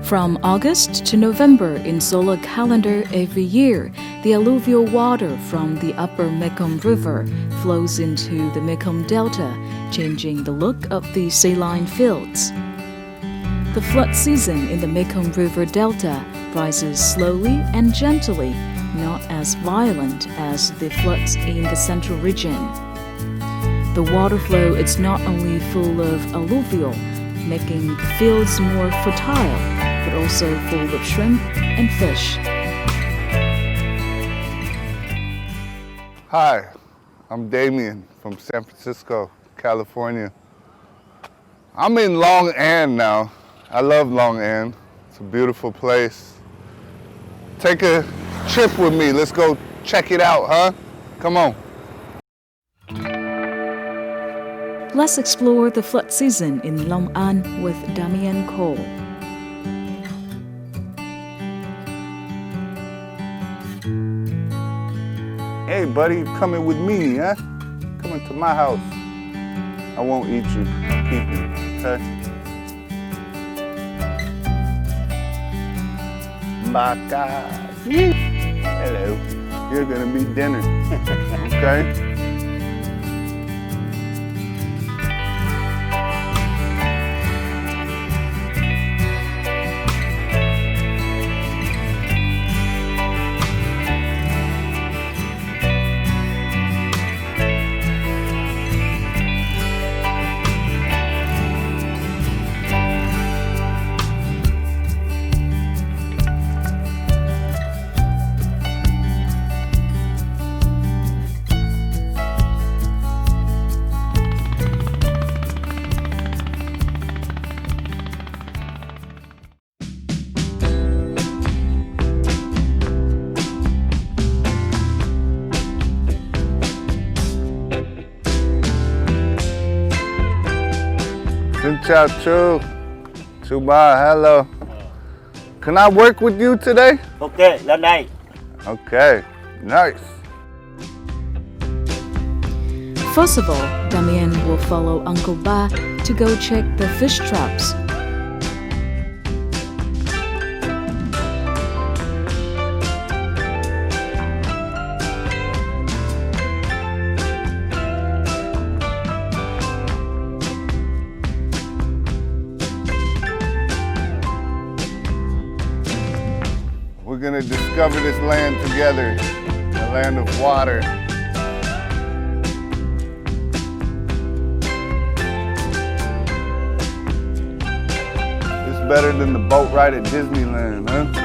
From August to November in solar calendar every year, the alluvial water from the upper Mekong River flows into the Mekong Delta, changing the look of the saline fields. The flood season in the Mekong River Delta rises slowly and gently, not as violent as the floods in the central region. The water flow is not only full of alluvial, making the fields more fertile, but also full of shrimp and fish. Hi, I'm Damien from San Francisco, California. I'm in Long An now. I love Long An. It's a beautiful place. Take a trip with me. Let's go check it out, huh? Come on. Let's explore the flood season in Long An with Damien Cole. Hey, buddy, you coming with me, huh? Coming to my house. I won't eat you. I'll keep you, okay? My God. Hello. You're gonna be dinner, okay? Xin chào chú. Chú ba, hello. Can I work with you today? Ok, lên đây. Okay, nice. First of all, Damien will follow Uncle Ba to go check the fish traps. We're gonna discover this land together, the land of water. It's better than the boat ride at Disneyland, huh?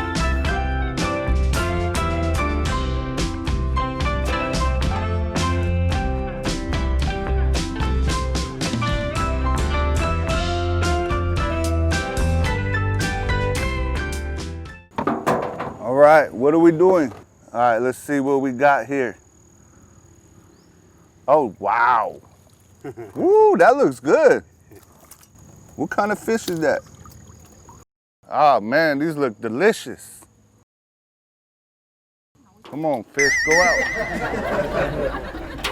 All right, what are we doing? All right, let's see what we got here. Oh, wow. Woo, that looks good. What kind of fish is that? Oh man, these look delicious. Come on, fish, go out.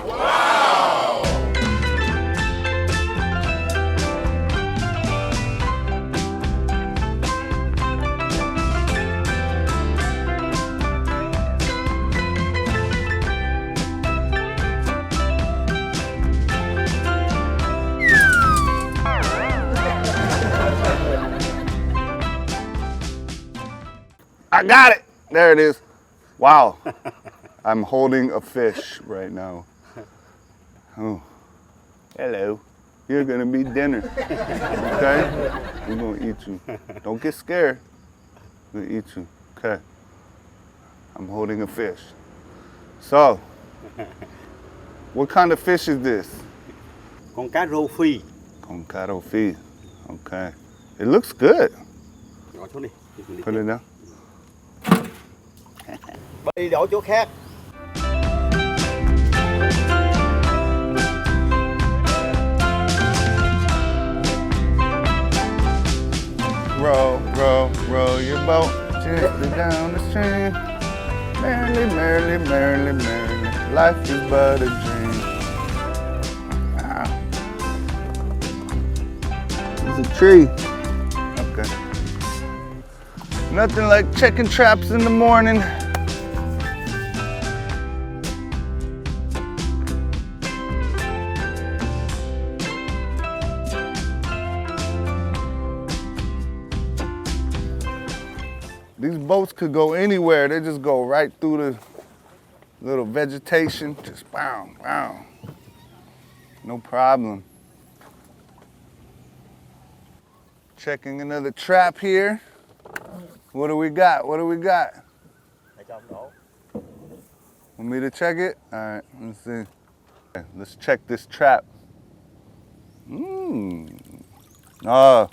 Wow! I got it. There it is. Wow. I'm holding a fish right now. Oh. Hello. You're gonna be dinner. Okay? We're gonna eat you. Don't get scared. We're gonna eat you. Okay. I'm holding a fish. So, what kind of fish is this? Con cá rô phi. Con cá rô phi. Okay. It looks good. Bỏ xuống đi. Put it down. Đi đổi chỗ khác. Row, row, row your boat gently down the stream. Merrily, merrily, merrily, merrily, life is but a dream. Wow. It's a tree. Okay. Nothing like checking traps in the morning. These boats could go anywhere. They just go right through the little vegetation. Just bow, bow. No problem. Checking another trap here. What do we got? What do we got? Ở trong đó. Want me to check it? All right, let's see. Okay, let's check this trap. Oh,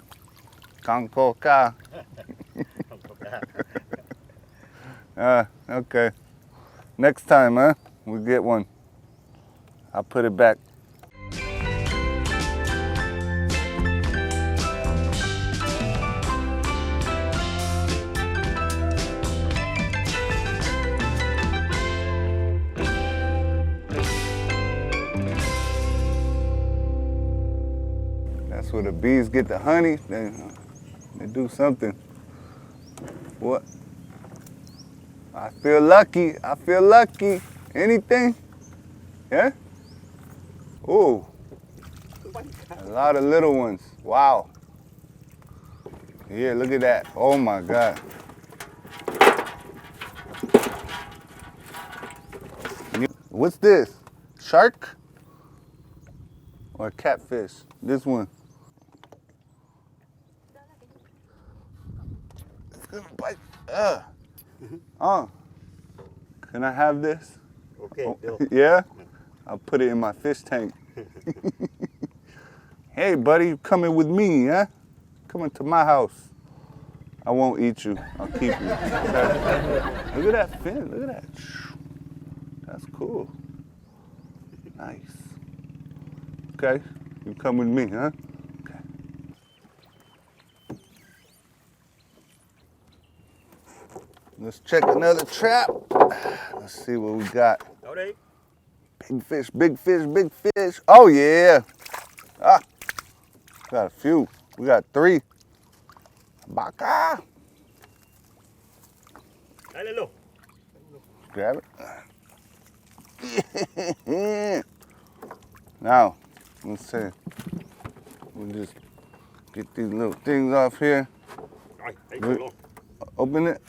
Kankoka. Không có cá. Okay. Next time, huh? We'll get one. I'll put it back. That's where the bees get the honey. They do something. What? I feel lucky. I feel lucky. Anything? Yeah? Ooh. A lot of little ones. Wow. Yeah, look at that. Oh my God. What's this? Shark? Or catfish? This one. It's gonna bite. Can I have this? Okay, được. Yeah? I'll put it in my fish tank. Hey, buddy, you coming with me, huh? Coming to my house. I won't eat you. I'll keep you. Look at that fin. Look at that. That's cool. Nice. Okay, you come with me, huh? Okay. Let's check another trap. Let's see what we got. Đâu đi. Big fish, big fish, big fish. Oh yeah. Got a few. We got 3. Baka. Đấy lên luôn. Grab it. Now, let's see. We'll just get these little things off here. Rồi, đấy luôn. Open it.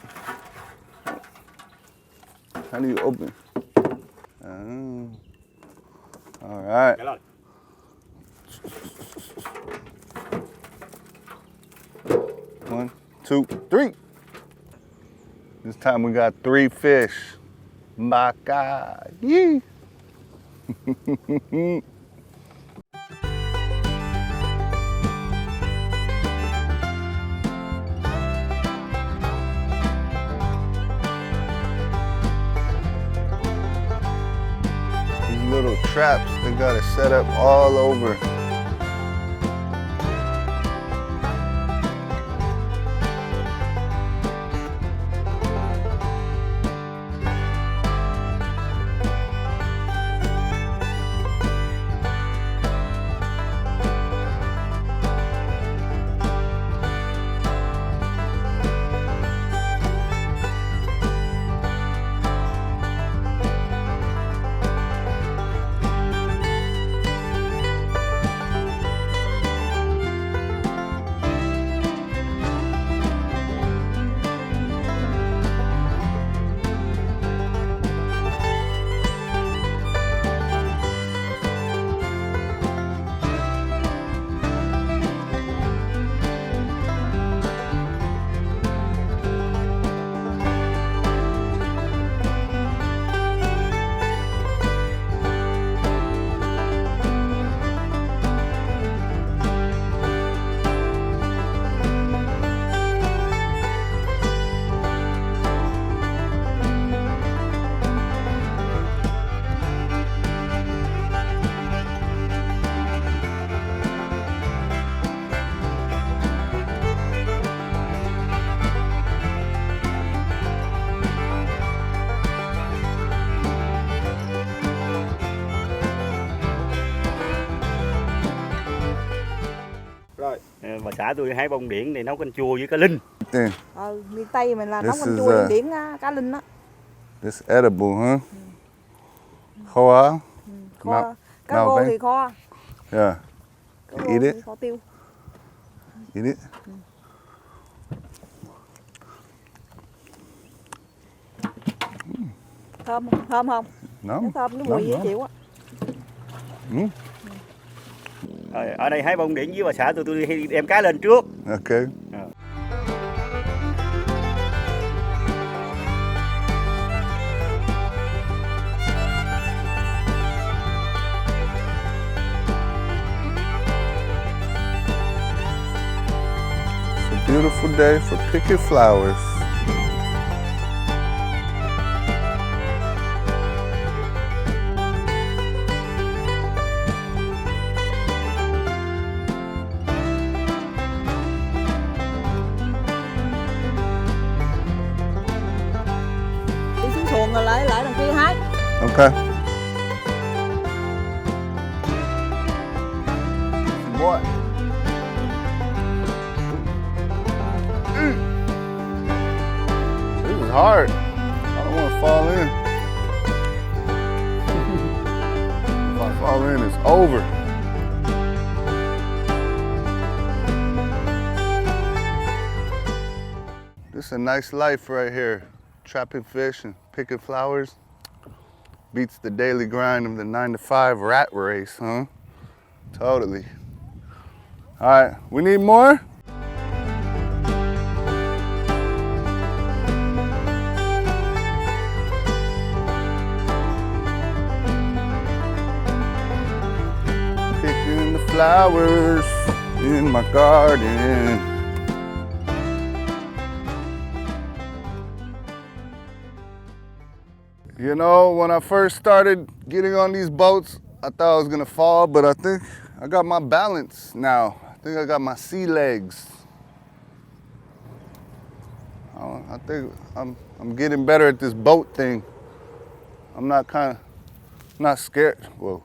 How do you open? All right. Cái lên. 1, 2, 3. This time we got 3 fish. Baka. Yee. These little traps, they got it set up all over. bà xã tôi hái bông điển để nấu canh chua với cá linh. Then Miền Tây mình là nấu This canh is, chua điển cá linh á. this edible, huh? Kho. Kho, cá Nào rô bé. thì kho. Yeah. Cá You rô eat thì it? kho tiêu. Eat it. Thơm không? Thơm không? No. Nó thơm, cái mùi dễ chịu á. Ở đây hái bông điển với bà xã tôi hay đem cá lên trước. Okay. It's a beautiful day for picking flowers. Đi xuống xuồng rồi lại đằng kia hái. Okay. What? This is hard. I don't want to fall in. If I fall in, it's over. This is a nice life right here. Trapping fish and picking flowers. Beats the daily grind of the 9-to-5 rat race, huh? Totally. All right, we need more? Picking the flowers in my garden. You know, when I first started getting on these boats, I thought I was gonna fall, but I think I got my balance now. I think I got my sea legs. I think I'm getting better at this boat thing. I'm not scared. Whoa.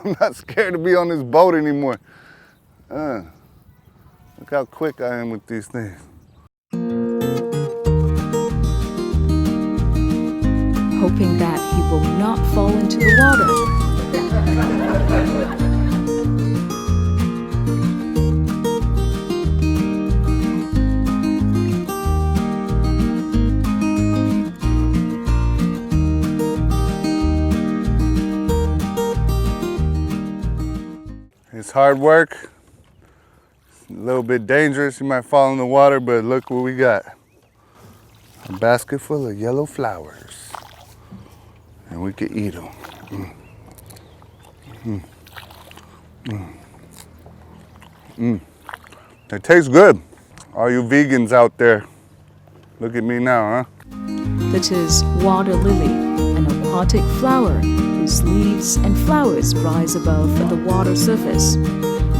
I'm not scared to be on this boat anymore. Look how quick I am with these things. Hoping that he will not fall into the water. It's hard work. It's a little bit dangerous. You might fall in the water, but look what we got. A basket full of yellow flowers. And we could eat them. They taste good. All you vegans out there, look at me now, huh? That is water lily, an aquatic flower whose leaves and flowers rise above the water surface.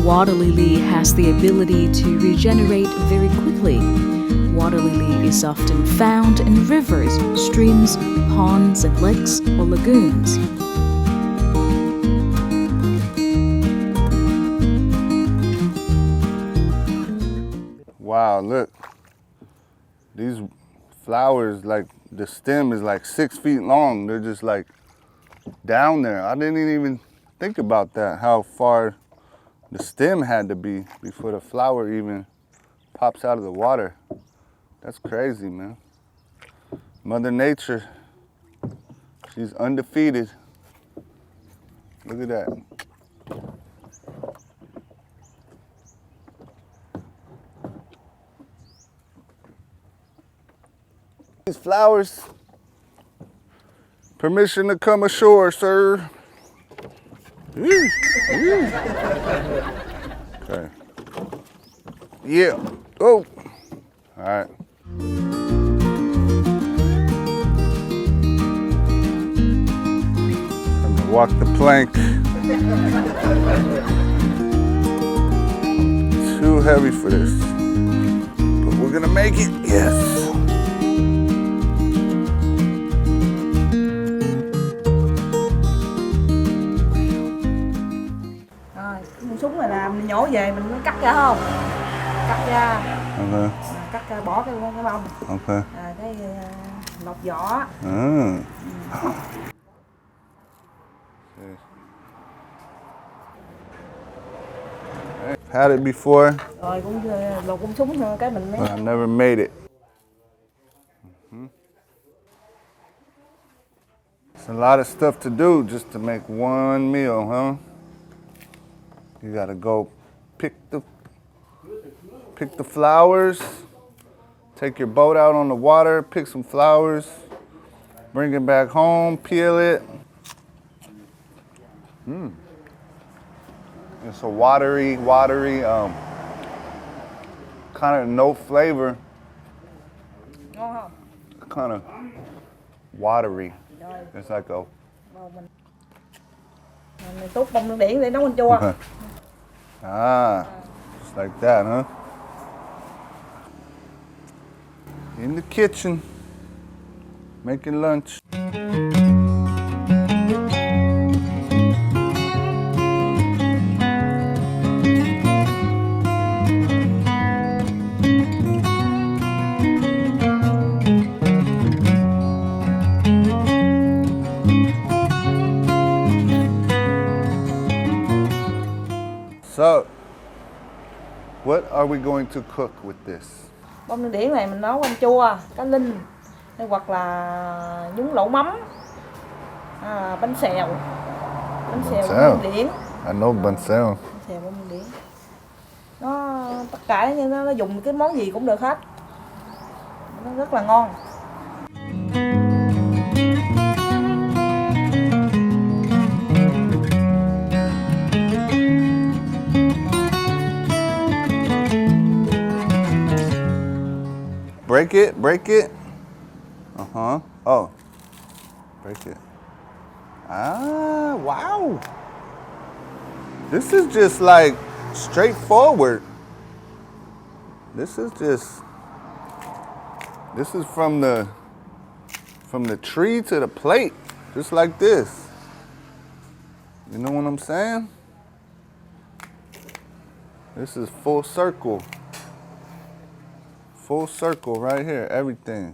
Water lily has the ability to regenerate very quickly. Water lily is often found in rivers, streams, ponds, and lakes or lagoons. Wow, look. These flowers, like the stem is like 6 feet long. They're just like down there. I didn't even think about that, how far the stem had to be before the flower even pops out of the water. That's crazy, man. Mother Nature, she's undefeated. Look at that. These flowers, permission to come ashore, sir. Okay. Yeah. Oh. All right. I'm gonna walk the plank. Too heavy for this. But we're gonna make it. Yes. súng này là mình nhổ về mình mới cắt ra không? Cắt ra. Okay. Cắt ra bỏ cái bông. Okay. Cái lọc vỏ. Had it before. Rồi cũng lột con súng thôi cái mình mới. But I never made it. It's a lot of stuff to do just to make one meal, huh? You gotta go pick the flowers, take your boat out on the water, pick some flowers, bring it back home, peel it. It's a watery, kind of no flavor. Ngon không? Kind of watery. It's like a. Mình tốt bông nước điển để nấu canh chua. Okay. Just like that, huh? In the kitchen, making lunch. So, what are we going to cook with this? Bông nước điển này mình nấu canh chua, cá linh, hay hoặc là nhúng lẩu mắm, bánh xèo bông nước điển. I know bánh xèo. Bánh xèo bông nước điển. Nó tất cả như nó dùng cái món gì cũng được hết. Nó rất là ngon. Break it. Oh, break it. Wow. This is just like straightforward. This is from the tree to the plate, just like this. You know what I'm saying? This is full circle. Full circle right here, everything.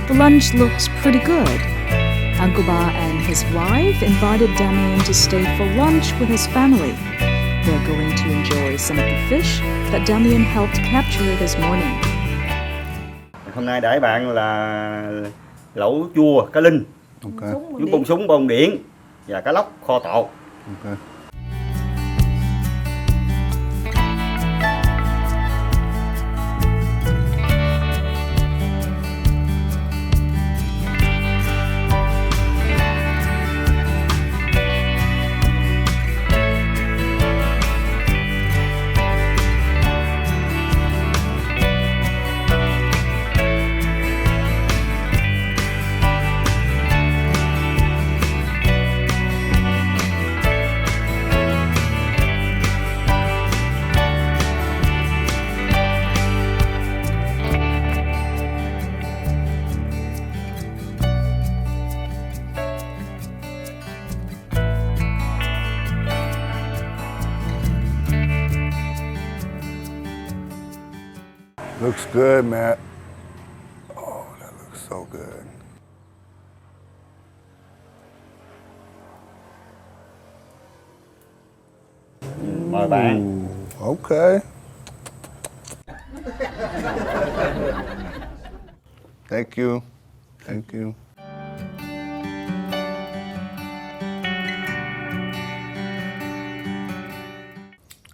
The lunch looks pretty good. Uncle Ba and his wife invited Damien to stay for lunch with his family. They're going to enjoy some of the fish that Damien helped capture this morning. Hôm nay để bạn là lẩu chua cá linh, Okay. với bông súng bông điển và cá lóc kho tộ. Okay. Looks good, Matt. Oh, that looks so good. Mời bạn. Okay. Thank you. Thank you.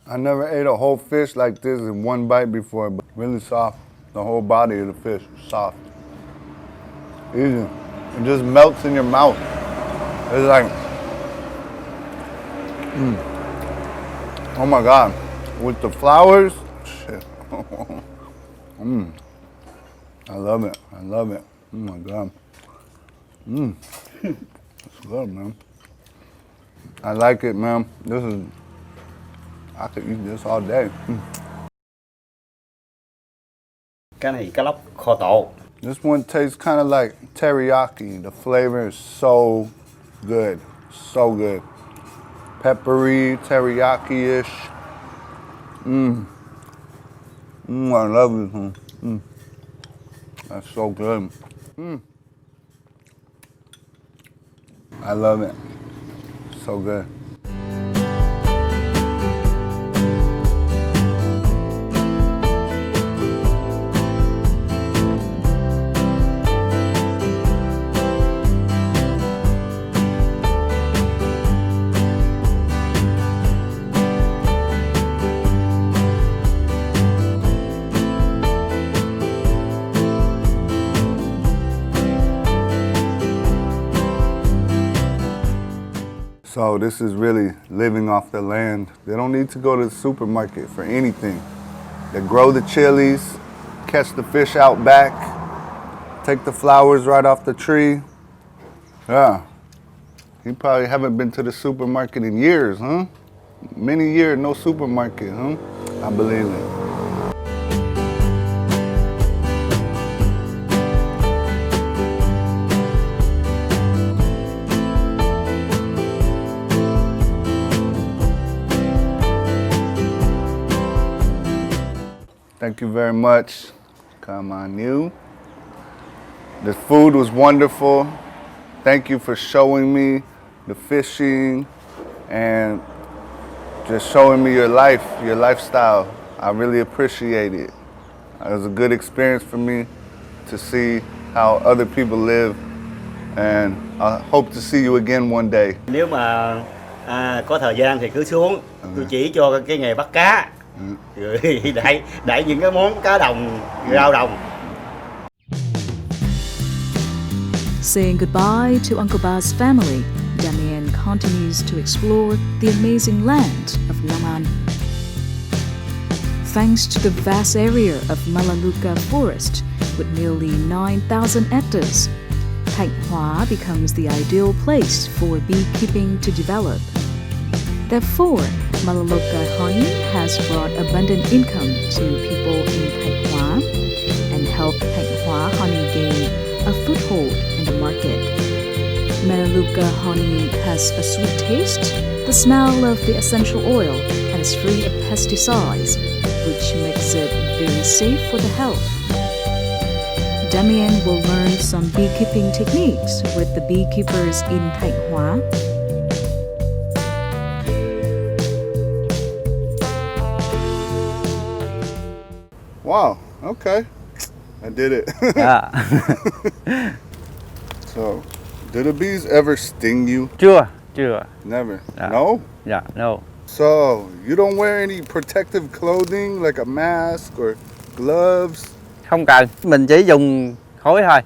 I never ate a whole fish like this in one bite before, but really soft. The whole body of the fish, soft. Easy. It just melts in your mouth. It's like, oh my God, with the flowers, shit. I love it. I love it. Oh my God. It's good, man. I like it, man. I could eat this all day. Cái này cá lóc kho tộ. This one tastes kind of like teriyaki. The flavor is so good. So good. Peppery, teriyaki-ish. I love this one. That's so good. I love it. So good. So this is really living off the land. They don't need to go to the supermarket for anything. They grow the chilies, catch the fish out back, take the flowers right off the tree. Yeah. You probably haven't been to the supermarket in years, huh? Many years, no supermarket, huh? I believe it. Thank you very much. Come on, you. The food was wonderful. Thank you for showing me the fishing and just showing me your life, your lifestyle. I really appreciate it. It was a good experience for me to see how other people live, and I hope to see you again one day. Nếu mà có thời gian thì cứ xuống, tôi chỉ cho cái nghề bắt cá. Rồi đẩy những cái món cá đồng, rau đồng. Saying goodbye to Uncle Ba's family, Damien continues to explore the amazing land of Long An. Thanks to the vast area of Melaleuca forest with nearly 9,000 hectares, Thanh Hóa becomes the ideal place for beekeeping to develop. Therefore, Melaleuca honey has brought abundant income to people in Thanh Hóa and helped Thanh Hóa honey gain a foothold in the market. Melaleuca honey has a sweet taste, the smell of the essential oil, and is free of pesticides, which makes it very safe for the health. Damien will learn some beekeeping techniques with the beekeepers in Thanh Hóa. Wow, okay. I did it. À. So, did the bees ever sting you? Chưa. Never. Yeah. No? Dạ, no. So, you don't wear any protective clothing like a mask or gloves? Không cần, mình chỉ dùng khối thôi.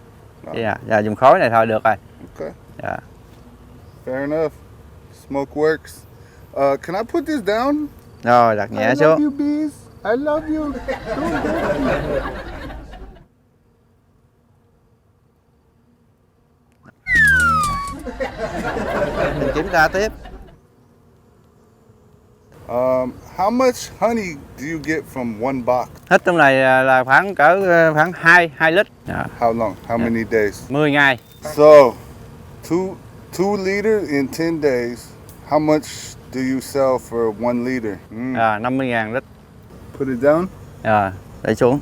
Dạ, dùng khối này thôi được rồi. Okay. Dạ. Fair enough. Smoke works. Can I put this down? Rồi, đặt nhẹ I xuống. love you, bees. I love you. Mình kiểm tra tiếp. How much honey do you get from one box? Hết trong này là khoảng 2 lít. Dạ. How long? How many days? 10 ngày. So, two liters in 10 days. How much do you sell for 1 liter? 50.000 lít. Put it down. Để xuống.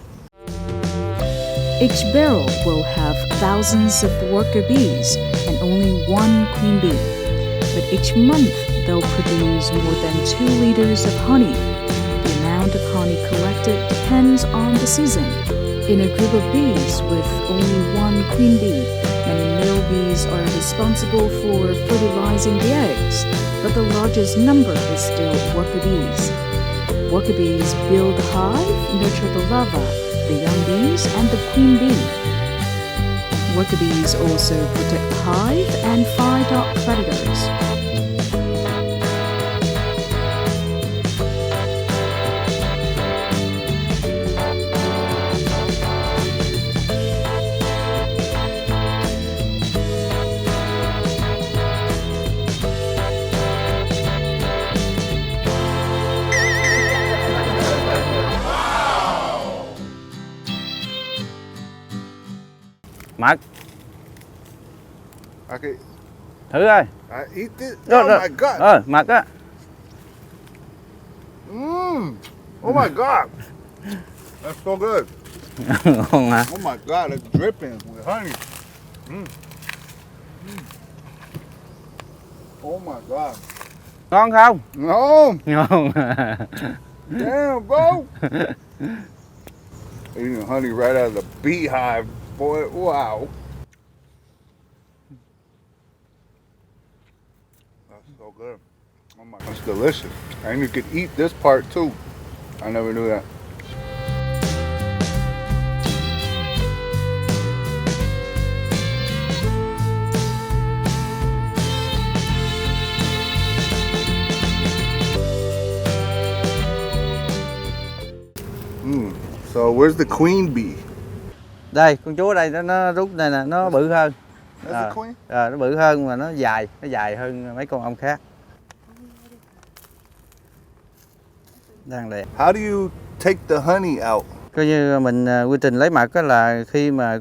Each barrel will have thousands of worker bees and only one queen bee. But each month, they'll produce more than 2 liters of honey. The amount of honey collected depends on the season. In a group of bees with only one queen bee, many male bees are responsible for fertilizing the eggs, but the largest number is still worker bees. Worker bees build the hive, nurture the larva, the young bees, and the queen bee. Worker bees also protect the hive and fight off predators. Mật. Okay, Thử ơi. I eat this. Oh my god. Mật á. Oh my god. That's so good. Ngon hả? Oh my god, it's dripping with honey. Oh my god. Ngon không? No. Ngon. Damn, bro. Eating honey right out of the beehive, boy. Wow. That's so good. Oh my, that's delicious. And you could eat this part too. I never knew that. So where's the queen bee? Đây, con chú ở đây nó rút đây nè, nó bự hơn. That's the queen? Nó bự hơn mà nó dài hơn mấy con ong khác. Đang đẹp. How do you take the honey out? Coi như mình quy trình lấy mật á là khi mà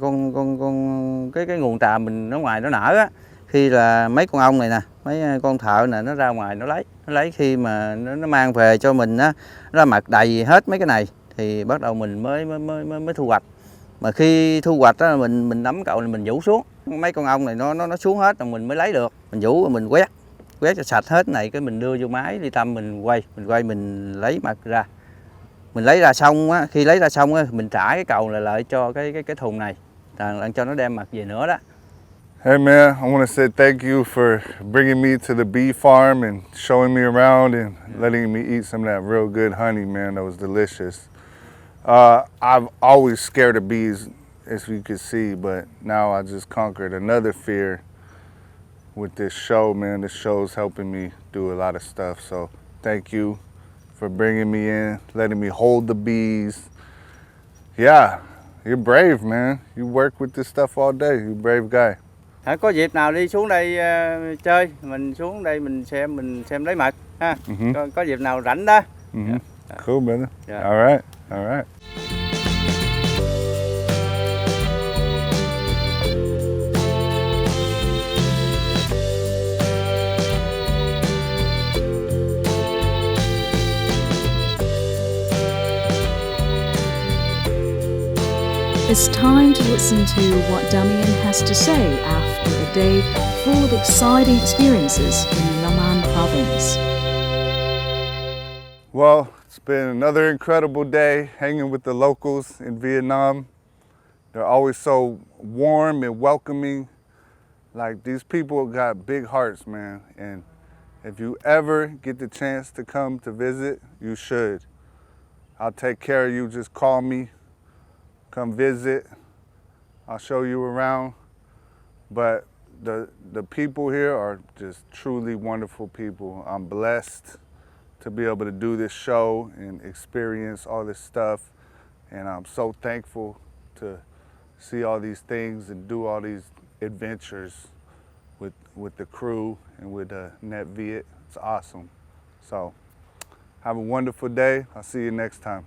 cái nguồn trà mình nó ngoài nó nở á, khi là mấy con ong này nè, mấy con thợ nè nó ra ngoài nó lấy khi mà nó mang về cho mình á, ra mật đầy hết mấy cái này thì bắt đầu mình mới thu hoạch. Mà khi thu hoạch á mình nắm cậu này mình vũ xuống, mấy con ong này nó xuống hết rồi mình mới lấy được. Mình vũ rồi mình quét cho sạch hết này, cái mình đưa vô máy ly tâm mình quay mình lấy mật ra. Mình lấy ra xong á, khi lấy ra xong á mình trả cái cầu lại cho cái thùng này, là cho nó đem mật về nữa đó. Hey man, I want to say thank you for bringing me to the bee farm and showing me around and letting me eat some of that real good honey, man. That was delicious. I've always scared of bees, as you can see, but now I just conquered another fear with this show, man. This show's helping me do a lot of stuff. So thank you for bringing me in, letting me hold the bees. Yeah, you're brave, man. You work with this stuff all day. You're a brave guy. Có dịp nào đi xuống đây chơi, mình xuống đây mình xem lấy mật ha. Có dịp nào rảnh đó. Cool, brother. Yeah. All right, all right. It's time to listen to what Damien has to say after a day full of exciting experiences in Long An province. Well, it's been another incredible day hanging with the locals in Vietnam. They're always so warm and welcoming. Like, these people got big hearts, man. And if you ever get the chance to come to visit, you should. I'll take care of you. Just call me. Come visit. I'll show you around. But the people here are just truly wonderful people. I'm blessed to be able to do this show and experience all this stuff. And I'm so thankful to see all these things and do all these adventures with the crew and with Net Viet. It's awesome. So have a wonderful day. I'll see you next time.